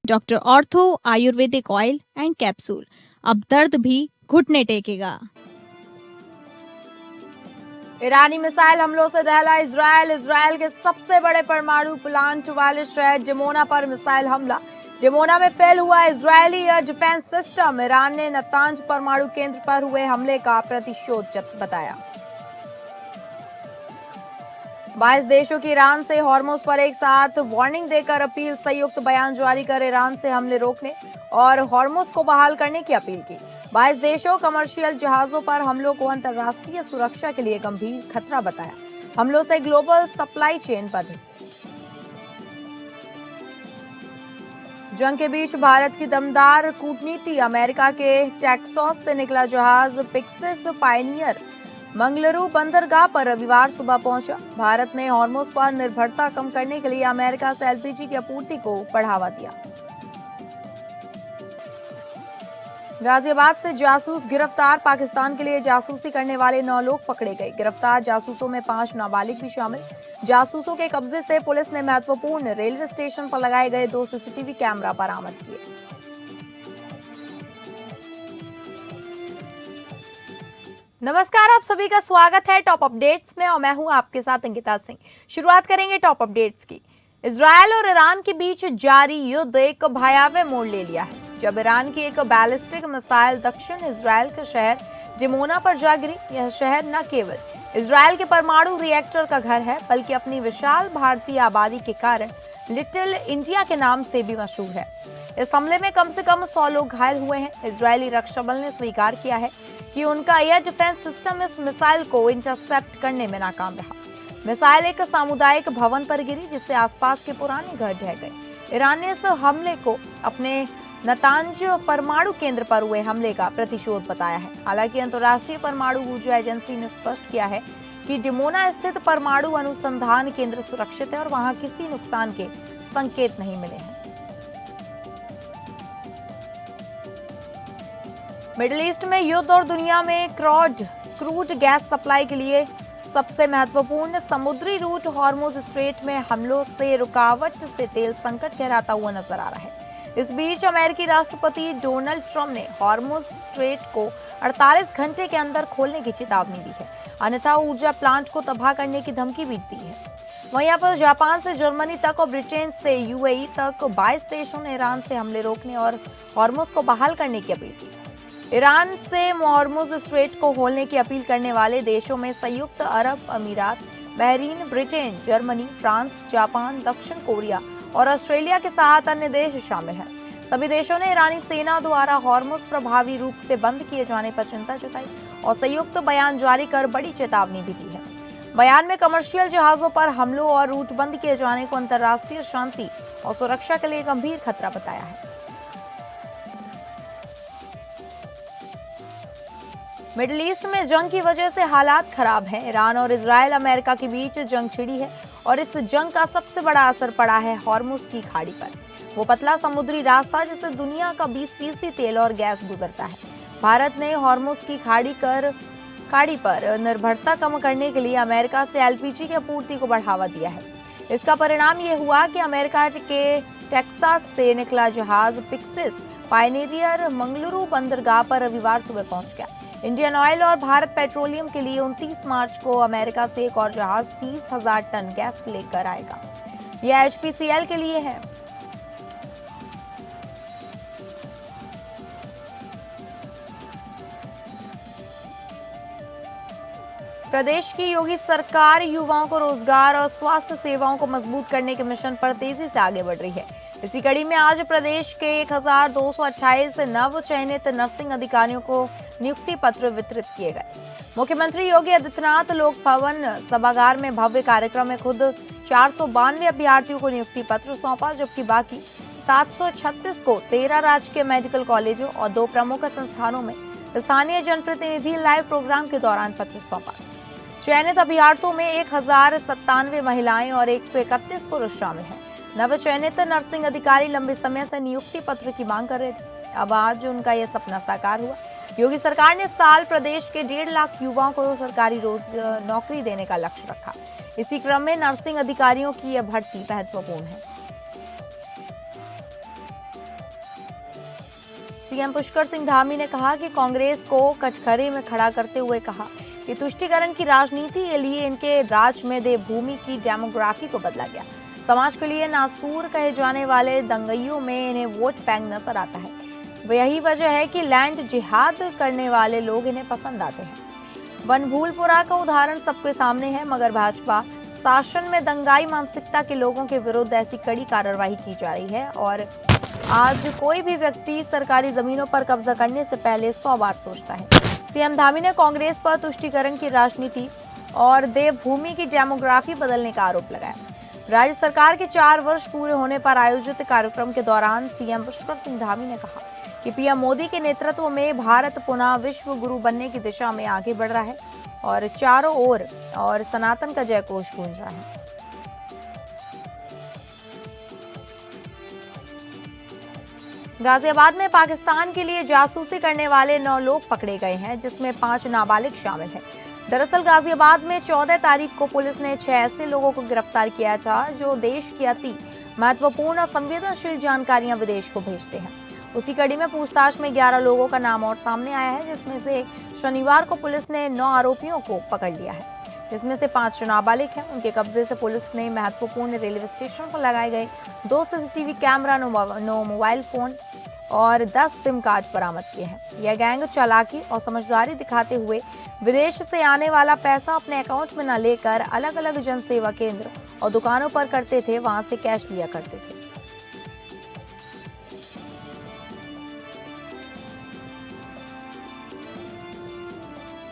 Doctor ortho Ayurvedic oil and capsule, अब दर्द भी घुटने टेकेगा। ईरानी मिसाइल हमलों से दहला इजरायल के सबसे बड़े परमाणु प्लांट वाले शहर जिमोना पर मिसाइल हमला। जिमोना में फेल हुआ Israeli air defence system. Iran ने नतांज परमाणु केंद्र पर हुए हमले का प्रतिशोध बताया। 22 देशों की ईरान से हॉर्मुज पर एक साथ वार्निंग देकर अपील। संयुक्त बयान जारी कर ईरान से हमले रोकने और हॉर्मुज को बहाल करने की अपील की। 22 देशों कमर्शियल जहाजों पर हमलों को अंतर्राष्ट्रीय सुरक्षा के लिए गंभीर खतरा बताया। हमलों से ग्लोबल सप्लाई चेन बाधित। जंग के बीच भारत की दमदार कूटनीति। अमेरिका के टेक्सास से निकला जहाज पिक्सिस पायनियर मंगलुरु बंदरगाह पर रविवार सुबह पहुंचा। भारत ने हॉर्मुज पर निर्भरता कम करने के लिए अमेरिका से एलपीजी की आपूर्ति को बढ़ावा दिया। गाजियाबाद से जासूस गिरफ्तार। पाकिस्तान के लिए जासूसी करने वाले 9 लोग पकड़े गए। गिरफ्तार जासूसों में 5 नाबालिग भी शामिल। जासूसों के कब्जे से पुलिस ने महत्वपूर्ण रेलवे स्टेशन पर लगाए गए 2 सीसीटीवी कैमरा बरामद किए। नमस्कार, आप सभी का स्वागत है टॉप अपडेट्स में और मैं हूं आपके साथ अंकिता सिंह। शुरुआत करेंगे टॉप अपडेट्स की। इजरायल और ईरान के बीच जारी युद्ध एक भयावह मोड़ ले लिया है जब ईरान की एक बैलिस्टिक मिसाइल दक्षिण इजरायल के शहर जिमोना पर जा गिरी। यह शहर न केवल इजरायल के परमाणु रिएक्टर का घर है बल्कि अपनी विशाल भारतीय आबादी के कारण लिटिल इंडिया के नाम से भी मशहूर है। इस हमले में कम से कम 100 लोग घायल हुए हैं। इजरायली रक्षा बल ने स्वीकार किया है कि उनका एयर डिफेंस सिस्टम इस मिसाइल को इंटरसेप्ट करने में नाकाम रहा। मिसाइल एक सामुदायिक भवन पर गिरी जिससे आसपास के पुराने घर ढह गए। ईरान ने इस हमले को अपने नतांज परमाणु केंद्र पर हुए हमले का प्रतिशोध बताया है। हालांकि अंतर्राष्ट्रीय परमाणु ऊर्जा एजेंसी ने स्पष्ट किया है कि डिमोना स्थित परमाणु अनुसंधान केंद्र सुरक्षित है और वहां किसी नुकसान के संकेत नहीं मिले हैं। मिडिल ईस्ट में युद्ध और दुनिया में क्रूड गैस सप्लाई के लिए सबसे महत्वपूर्ण समुद्री रूट हॉर्मुज स्ट्रेट में हमलों से रुकावट से तेल संकट गहराता हुआ नजर आ रहा है। इस बीच अमेरिकी राष्ट्रपति डोनाल्ड ट्रंप ने हॉर्मुज स्ट्रेट को 48 घंटे के अंदर खोलने की चेतावनी दी है, अन्यथा ऊर्जा प्लांट को तबाह करने की धमकी भी दी है। वहीं यहाँ पर जापान से जर्मनी तक और ब्रिटेन से यूएई तक 22 देशों ने ईरान से हमले रोकने और हॉर्मुज को बहाल करने की अपील की। ईरान से हॉर्मुज स्ट्रेट को खोलने की अपील करने वाले देशों में संयुक्त अरब अमीरात, Bahrain, Britain, Germany, France, Japan, दक्षिण कोरिया और ऑस्ट्रेलिया के साथ अन्य देश शामिल हैं। सभी देशों ने ईरानी सेना द्वारा हॉर्मुज प्रभावी रूप से बंद किए जाने पर चिंता जताई और संयुक्त बयान जारी कर बड़ी चेतावनी भी दी है। बयान में कमर्शियल जहाजों पर हमलों और रूट बंद किए जाने को अंतर्राष्ट्रीय शांति और सुरक्षा के लिए गंभीर खतरा बताया है। मिडिल ईस्ट में जंग की वजह से हालात खराब हैं। ईरान और इजरायल अमेरिका के बीच जंग छिड़ी है और इस जंग का सबसे बड़ा असर पड़ा है हॉर्मुज की खाड़ी पर। वो पतला समुद्री रास्ता जिससे दुनिया का 20% तेल और गैस गुजरता है। भारत ने हॉर्मुज की खाड़ी पर निर्भरता कम करने के लिए अमेरिका से एलपीजी की आपूर्ति को बढ़ावा दिया है। इसका परिणाम ये हुआ कि अमेरिका के टेक्सास से निकला जहाज पिक्सिस पायनियर मंगलुरु बंदरगाह पर रविवार सुबह पहुंच गया। इंडियन ऑयल और भारत पेट्रोलियम के लिए 29 मार्च को अमेरिका से एक और जहाज 30,000 टन गैस लेकर आएगा। यह एचपीसीएल के लिए है। प्रदेश की योगी सरकार युवाओं को रोजगार और स्वास्थ्य सेवाओं को मजबूत करने के मिशन पर तेजी से आगे बढ़ रही है। इसी कड़ी में आज प्रदेश के 1228 नव चयनित नर्सिंग अधिकारियों को नियुक्ति पत्र वितरित किए गए। मुख्यमंत्री योगी आदित्यनाथ लोक भवन सभागार में भव्य कार्यक्रम में खुद 492 अभ्यर्थियों को नियुक्ति पत्र सौंपा, जबकि बाकी 736 को 13 राजकीय मेडिकल कॉलेजों और 2 प्रमुख संस्थानों में स्थानीय जनप्रतिनिधि लाइव प्रोग्राम के दौरान पत्र सौंपा। चयनित अभ्यर्थियों में 1097 महिलाएं और 131 पुरुष शामिल हैं। नव चयनित नर्सिंग अधिकारी लंबे समय से नियुक्ति पत्र की मांग कर रहे थे। अब आज उनका यह सपना साकार हुआ। योगी सरकार ने साल प्रदेश के 1.5 लाख युवाओं को सरकारी नौकरी देने का लक्ष्य रखा। इसी क्रम में नर्सिंग अधिकारियों की यह भर्ती महत्वपूर्ण है। सीएम पुष्कर सिंह धामी ने कहा कि कांग्रेस को कचघरे में खड़ा करते हुए कहा कि तुष्टीकरण की राजनीति के लिए इनके राज में देवभूमि की डेमोग्राफी को बदला गया। समाज के लिए नासूर कहे जाने वाले दंगइयों में इन्हें वोट बैंक नजर आता है। यही वजह है कि लैंड जिहाद करने वाले लोग इन्हें पसंद आते हैं। बनभूलपुरा का उदाहरण सबके सामने है, मगर भाजपा शासन में दंगाई मानसिकता के लोगों के विरुद्ध ऐसी कड़ी कार्रवाई की जा रही है और आज कोई भी व्यक्ति सरकारी जमीनों पर कब्जा करने से पहले 100 बार सोचता है। सीएम धामी ने कांग्रेस पर तुष्टीकरण की राजनीति और देवभूमि की डेमोग्राफी बदलने का आरोप लगाया। राज्य सरकार के 4 वर्ष पूरे होने पर आयोजित कार्यक्रम के दौरान सीएम पुष्कर सिंह धामी ने कहा कि पीएम मोदी के नेतृत्व में भारत पुनः विश्व गुरु बनने की दिशा में आगे बढ़ रहा है और चारों ओर और सनातन का जयघोष गूंज रहा है। गाजियाबाद में पाकिस्तान के लिए जासूसी करने वाले 9 लोग पकड़े गए हैं, जिसमें 5 नाबालिग शामिल हैं। दरअसल गाजियाबाद में 14 तारीख को पुलिस ने 6 ऐसे लोगों को गिरफ्तार किया था जो देश की अति महत्वपूर्ण और संवेदनशील जानकारियां विदेश को भेजते हैं। उसी कड़ी में पूछताछ में 11 लोगों का नाम और सामने आया है, जिसमें से शनिवार को पुलिस ने 9 आरोपियों को पकड़ लिया है, जिसमें से 5 नाबालिग हैं। उनके कब्जे से पुलिस ने महत्वपूर्ण रेलवे स्टेशन पर लगाए गए 2 सीसीटीवी कैमरा, 9 मोबाइल फोन और 10 सिम कार्ड बरामद किए हैं। यह गैंग चालाकी और समझदारी दिखाते हुए विदेश से आने वाला पैसा अपने अकाउंट में न लेकर अलग अलग जन सेवा केंद्र और दुकानों पर करते थे, वहां से कैश लिया करते थे।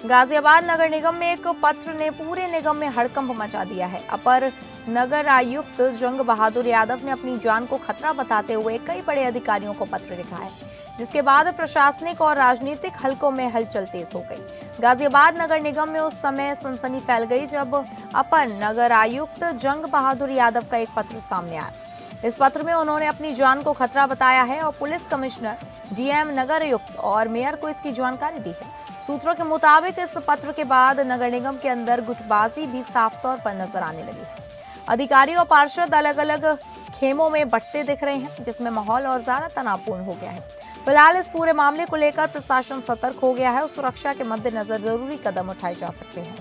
गाजियाबाद नगर निगम में एक पत्र ने पूरे निगम में हड़कंप मचा दिया है। अपर नगर आयुक्त जंग बहादुर यादव ने अपनी जान को खतरा बताते हुए कई बड़े अधिकारियों को पत्र लिखा है, जिसके बाद प्रशासनिक और राजनीतिक हलकों में हलचल तेज हो गई। गाजियाबाद नगर निगम में उस समय सनसनी फैल गई जब अपर नगर आयुक्त जंग बहादुर यादव का एक पत्र सामने आया। इस पत्र में उन्होंने अपनी जान को खतरा बताया है और पुलिस कमिश्नर, डीएम, नगर आयुक्त और मेयर को इसकी जानकारी दी है। सूत्रों के मुताबिक इस पत्र के बाद नगर निगम के अंदर गुटबाजी भी साफ तौर पर नजर आने लगी है। अधिकारी और पार्षद अलग अलग खेमों में बंटते दिख रहे हैं, जिसमें माहौल और ज्यादा तनावपूर्ण हो गया है। फिलहाल इस पूरे मामले को लेकर प्रशासन सतर्क हो गया है और सुरक्षा के मद्देनजर जरूरी कदम उठाए जा सकते हैं।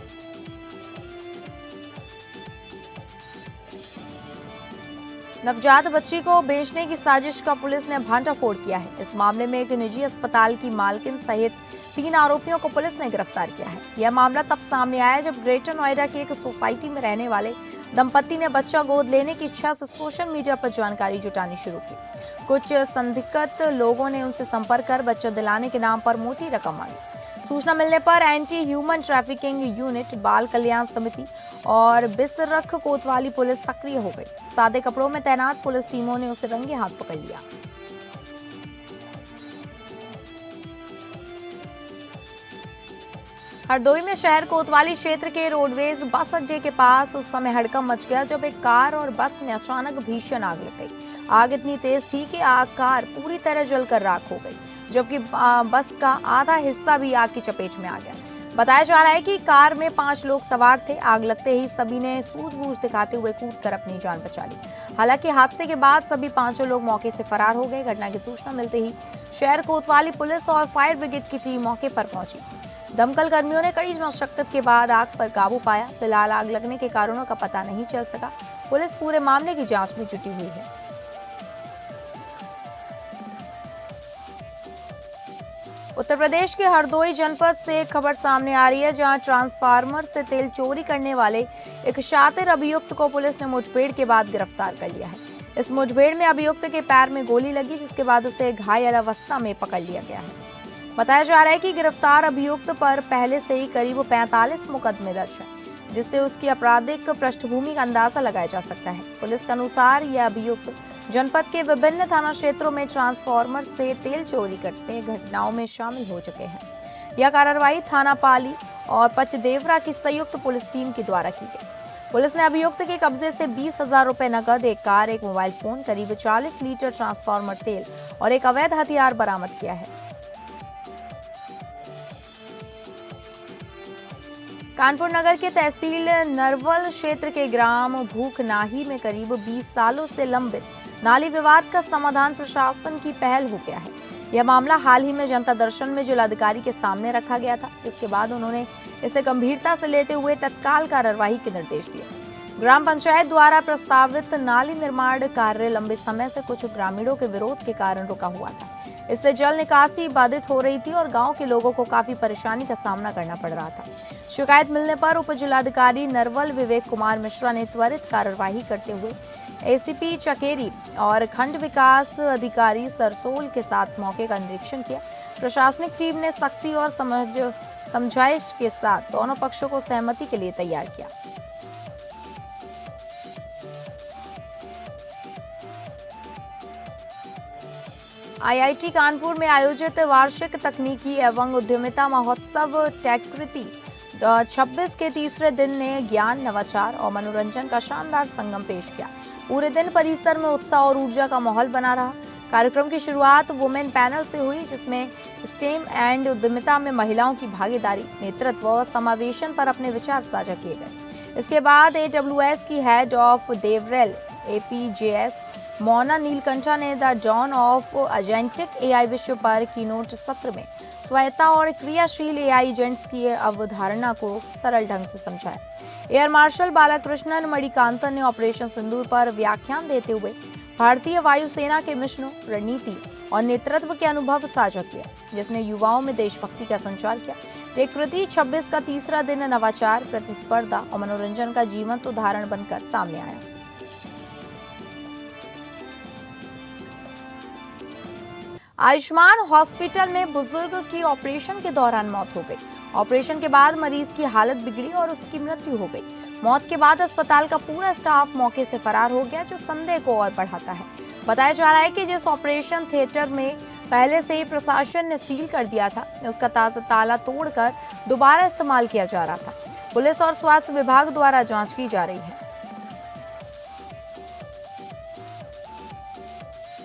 नवजात बच्ची को बेचने की साजिश का पुलिस ने भांटाफोड़ किया है। इस मामले में एक निजी अस्पताल की मालकिन सहित 3 आरोपियों को पुलिस ने गिरफ्तार किया है। यह मामला तब सामने आया जब ग्रेटर नोएडा की एक सोसाइटी में रहने वाले दंपति ने बच्चा गोद लेने की इच्छा से सोशल मीडिया पर जानकारी जुटानी शुरू की। कुछ संदिग्ध लोगों ने उनसे संपर्क कर बच्चा दिलाने के नाम पर मोटी रकम मांगी। सूचना मिलने पर एंटी ह्यूमन ट्रैफिकिंग यूनिट, बाल कल्याण समिति और बिसरख कोतवाली पुलिस सक्रिय हो गई। सादे कपड़ों में तैनात पुलिस टीमों ने उसे रंगे हाथ पकड़ लिया। हरदोई में शहर कोतवाली क्षेत्र के रोडवेज बस अड्डे के पास उस समय हड़कंप मच गया जब एक कार और बस में अचानक भीषण आग लग गई। आग इतनी तेज थी कि कार पूरी तरह जलकर राख हो गई, जबकि बस का आधा हिस्सा भी आग की चपेट में आ गया। बताया जा रहा है कि कार में 5 लोग सवार थे। आग लगते ही सभी ने सूझबूझ दिखाते हुए कूदकर अपनी जान बचा ली। हालांकि हादसे के बाद सभी 5 लोग मौके से फरार हो गए। घटना की सूचना मिलते ही शहर कोतवाली पुलिस और फायर ब्रिगेड की टीम मौके पर पहुंची। दमकल कर्मियों ने कड़ी मशक्कत के बाद आग पर काबू पाया। फिलहाल आग लगने के कारणों का पता नहीं चल सका। पुलिस पूरे मामले की जांच में जुटी हुई है। उत्तर प्रदेश के हरदोई जनपद से एक खबर सामने आ रही है, जहां ट्रांसफार्मर से तेल चोरी करने वाले एक शातिर अभियुक्त को पुलिस ने मुठभेड़ के बाद गिरफ्तार कर लिया है। इस मुठभेड़ में अभियुक्त के पैर में गोली लगी, जिसके बाद उसे घायल अवस्था में पकड़ लिया गया है। बताया जा रहा है कि गिरफ्तार अभियुक्त पर पहले से ही करीब 45 मुकदमे दर्ज हैं, जिससे उसकी आपराधिक पृष्ठभूमि का अंदाजा लगाया जा सकता है। पुलिस के अनुसार यह अभियुक्त जनपद के विभिन्न थाना क्षेत्रों में ट्रांसफार्मर से तेल चोरी करते घटनाओं में शामिल हो चुके हैं। यह कार्रवाई थाना पाली और पचदेवरा की संयुक्त पुलिस टीम के द्वारा की गई। पुलिस ने अभियुक्त के कब्जे से 20,000 रुपए नकद, एक कार, एक मोबाइल फोन, करीब 40 लीटर ट्रांसफार्मर तेल और एक अवैध हथियार बरामद किया है। कानपुर नगर के तहसील नरवल क्षेत्र के ग्राम भूखनाही में करीब 20 सालों से लंबित नाली विवाद का समाधान प्रशासन की पहल हो गया है। यह मामला हाल ही में जनता दर्शन में जिलाधिकारी के सामने रखा गया था, जिसके बाद उन्होंने इसे गंभीरता से लेते हुए तत्काल कार्यवाही के निर्देश दिए। ग्राम पंचायत द्वारा प्रस्तावित नाली निर्माण कार्य लंबे समय से कुछ ग्रामीणों के विरोध के कारण रुका हुआ था। इससे जल निकासी बाधित हो रही थी और गांव के लोगों को काफी परेशानी का सामना करना पड़ रहा था। शिकायत मिलने पर उप जिलाधिकारी नरवल विवेक कुमार मिश्रा ने त्वरित कार्यवाही करते हुए एसीपी चकेरी और खंड विकास अधिकारी सरसोल के साथ मौके का निरीक्षण किया। प्रशासनिक टीम ने सख्ती और समझाइश के साथ दोनों पक्षों को सहमति के लिए तैयार किया। आईआईटी कानपुर में आयोजित वार्षिक तकनीकी एवं उद्यमिता महोत्सव टेक्कृति 26 के तीसरे दिन ने ज्ञान, नवाचार और मनोरंजन का शानदार संगम पेश किया। पूरे दिन परिसर में उत्साह और ऊर्जा का माहौल बना रहा। कार्यक्रम की शुरुआत वुमेन पैनल से हुई, जिसमें स्टेम एंड उद्यमिता में महिलाओं की भागीदारी, नेतृत्व और समावेशन पर अपने विचार साझा किए गए। इसके बाद AWS की head of DevRel APJS Mona Neelakantha ने the dawn of agentic AI विषय पर कीनोट सत्र में स्वायत्ता और क्रियाशील AI एजेंट्स की अवधारणा को सरल ढंग से समझाया। एयर मार्शल बालाकृष्णन मणिकांतन ने ऑपरेशन सिंदूर पर व्याख्यान देते हुए भारतीय वायुसेना के मिशनों, रणनीति और नेतृत्व के अनुभव साझा किया, जिसने युवाओं में देशभक्ति का संचार किया। टेक्कृति 26 का तीसरा दिन नवाचार, प्रतिस्पर्धा और मनोरंजन का जीवंत उदाहरण बनकर सामने आया। आयुष्मान हॉस्पिटल में बुजुर्ग की ऑपरेशन के दौरान मौत हो गई। ऑपरेशन के बाद मरीज की हालत बिगड़ी और उसकी मृत्यु हो गई। मौत के बाद अस्पताल का पूरा स्टाफ मौके से फरार हो गया, जो संदेह को और बढ़ाता है। बताया जा रहा है कि जिस ऑपरेशन थिएटर में पहले से ही प्रशासन ने सील कर दिया था, उसका ताला तोड़कर दोबारा इस्तेमाल किया जा रहा था। पुलिस और स्वास्थ्य विभाग द्वारा जांच की जा रही है।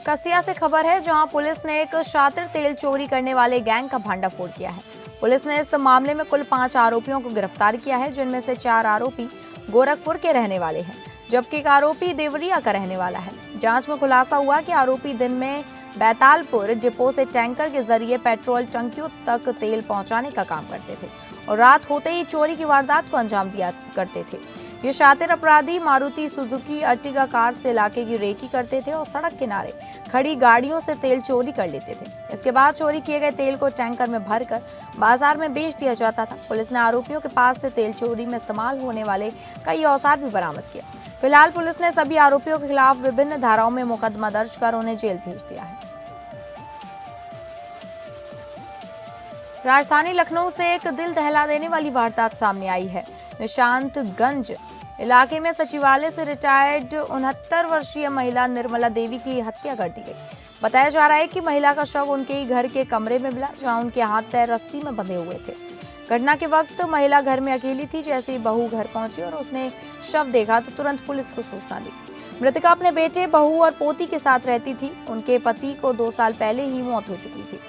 कसिया से खबर है, जहां पुलिस ने एक शातिर तेल चोरी करने वाले गैंग का भांडाफोड़ किया है। पुलिस ने इस मामले में कुल 5 आरोपियों को गिरफ्तार किया है, जिनमें से 4 आरोपी गोरखपुर के रहने वाले हैं, जबकि एक आरोपी देवरिया का रहने वाला है। जांच में खुलासा हुआ कि आरोपी दिन में बैतालपुर डिपो से टैंकर के जरिए पेट्रोल टंकियों तक तेल पहुंचाने का काम करते थे और रात होते ही चोरी की वारदात को अंजाम दिया करते थे। ये शातिर अपराधी मारुति सुजुकी अर्टिगा कार से इलाके की रेकी करते थे और सड़क किनारे खड़ी गाड़ियों से तेल चोरी कर लेते थे। इसके बाद चोरी किए गए तेल को टैंकर में भरकर बाजार में बेच दिया जाता था। पुलिस ने आरोपियों के पास से तेल चोरी में इस्तेमाल होने वाले कई औजार भी बरामद किया। फिलहाल पुलिस ने सभी आरोपियों के खिलाफ विभिन्न धाराओं में मुकदमा दर्ज कर उन्हें जेल भेज दिया है। राजधानी लखनऊ से एक दिल दहला देने वाली वारदात सामने आई है। निशांतगंज इलाके में सचिवालय से रिटायर्ड 69 वर्षीय महिला निर्मला देवी की हत्या कर दी गई। बताया जा रहा है कि महिला का शव उनके ही घर के कमरे में मिला, जहां उनके हाथ पैर रस्सी में बंधे हुए थे। घटना के वक्त महिला घर में अकेली थी। जैसे ही बहू घर पहुंची और उसने शव देखा तो तुरंत पुलिस को सूचना दी। मृतका अपने बेटे, बहू और पोती के साथ रहती थी। उनके पति को 2 साल पहले ही मौत हो चुकी थी।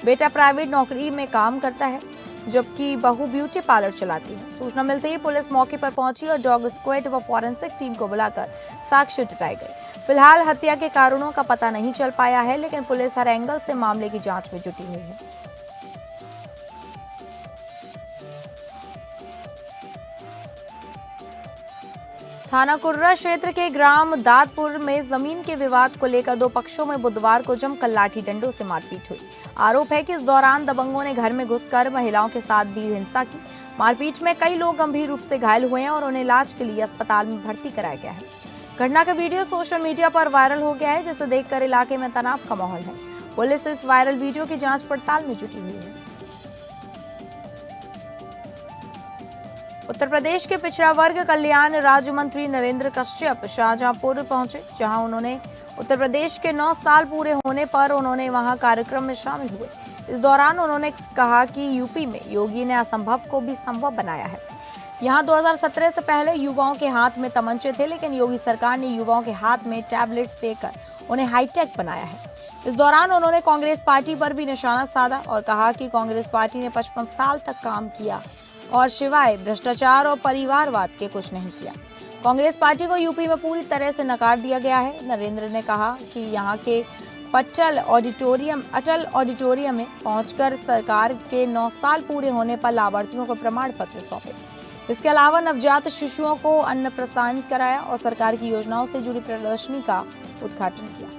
बेटा प्राइवेट नौकरी में काम करता है, जबकि बहू ब्यूटी पार्लर चलाती है। सूचना मिलते ही पुलिस मौके पर पहुंची और डॉग स्क्वाड व फॉरेंसिक टीम को बुलाकर साक्ष्य जुटाए गए। फिलहाल हत्या के कारणों का पता नहीं चल पाया है, लेकिन पुलिस हर एंगल से मामले की जांच में जुटी हुई है। थाना कुर्रा क्षेत्र के ग्राम दादपुर में जमीन के विवाद को लेकर 2 पक्षों में बुधवार को जमकर लाठी डंडों से मारपीट हुई। आरोप है कि इस दौरान दबंगों ने घर में घुसकर महिलाओं के साथ भी हिंसा की। मारपीट में कई लोग गंभीर रूप से घायल हुए हैं और उन्हें इलाज के लिए अस्पताल में भर्ती कराया गया है। घटना का वीडियो सोशल मीडिया पर वायरल हो गया है, जिसे देखकर इलाके में तनाव का माहौल है। पुलिस इस वायरल वीडियो की जांच पड़ताल में जुटी हुई है। उत्तर प्रदेश के पिछड़ा वर्ग कल्याण राज्य मंत्री नरेंद्र कश्यप शाहजहांपुर पहुंचे, जहां उन्होंने उत्तर प्रदेश के 9 साल पूरे होने पर उन्होंने वहां कार्यक्रम में शामिल हुए। इस दौरान उन्होंने कहा कि यूपी में योगी ने असंभव को भी संभव बनाया है। यहां 2017 से पहले युवाओं के हाथ में तमंचे थे, लेकिन योगी सरकार ने युवाओं के हाथ में टैबलेट्स देकर उन्हें हाईटेक बनाया है। इस दौरान उन्होंने कांग्रेस पार्टी पर भी निशाना साधा और कहा कि कांग्रेस पार्टी ने 55 साल तक काम किया और सिवाय भ्रष्टाचार और परिवारवाद के कुछ नहीं किया। कांग्रेस पार्टी को यूपी में पूरी तरह से नकार दिया गया है। नरेंद्र ने कहा कि यहाँ के अटल ऑडिटोरियम में पहुंचकर सरकार के 9 साल पूरे होने पर लाभार्थियों को प्रमाण पत्र सौंपे। इसके अलावा नवजात शिशुओं को अन्नप्राशन कराया और सरकार की योजनाओं से जुड़ी प्रदर्शनी का उद्घाटन किया।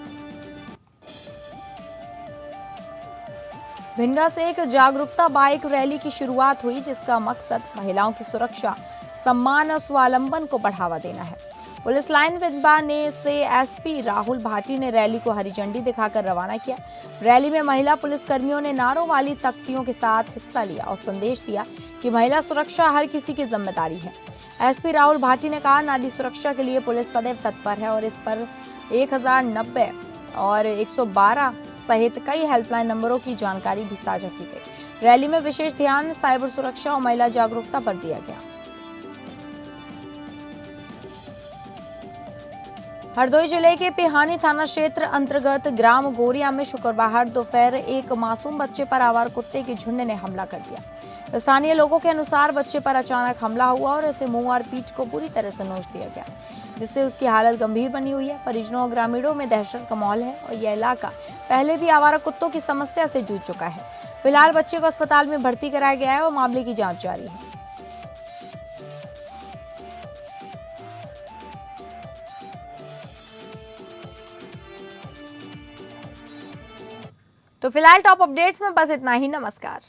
भिंगा से एक जागरूकता बाइक रैली की शुरुआत हुई, जिसका मकसद महिलाओं की सुरक्षा, सम्मान और स्वावलंबन को बढ़ावा देना है। पुलिस लाइन भिंगा ने से एसपी राहुल भाटी ने रैली को हरी झंडी दिखाकर रवाना किया। रैली में महिला पुलिस कर्मियों ने नारों वाली तख्तियों के साथ हिस्सा लिया और संदेश दिया कि महिला सुरक्षा हर किसी की जिम्मेदारी है। एसपी राहुल भाटी ने कहा, नारी सुरक्षा के लिए पुलिस सदैव तत्पर है और इस पर 1090 और 112 सहित कई हेल्पलाइन नंबरों की जानकारी भी साझा की गई। रैली में विशेष ध्यान साइबर सुरक्षा और महिला जागरूकता पर दिया गया। हरदोई जिले के पिहानी थाना क्षेत्र अंतर्गत ग्राम गोरिया में शुक्रवार दोपहर एक मासूम बच्चे पर आवारा कुत्ते के झुंड ने हमला कर दिया। स्थानीय लोगों के अनुसार बच्चे पर अचानक हमला हुआ और उसे मुंह और पीठ को पूरी तरह से नोच दिया गया, जिससे उसकी हालत गंभीर बनी हुई है। परिजनों और ग्रामीणों में दहशत का माहौल है और यह इलाका पहले भी आवारा कुत्तों की समस्या से जूझ चुका है। फिलहाल बच्चे को अस्पताल में भर्ती कराया गया है और मामले की जांच जारी है। तो फिलहाल टॉप अपडेट्स में बस इतना ही। नमस्कार।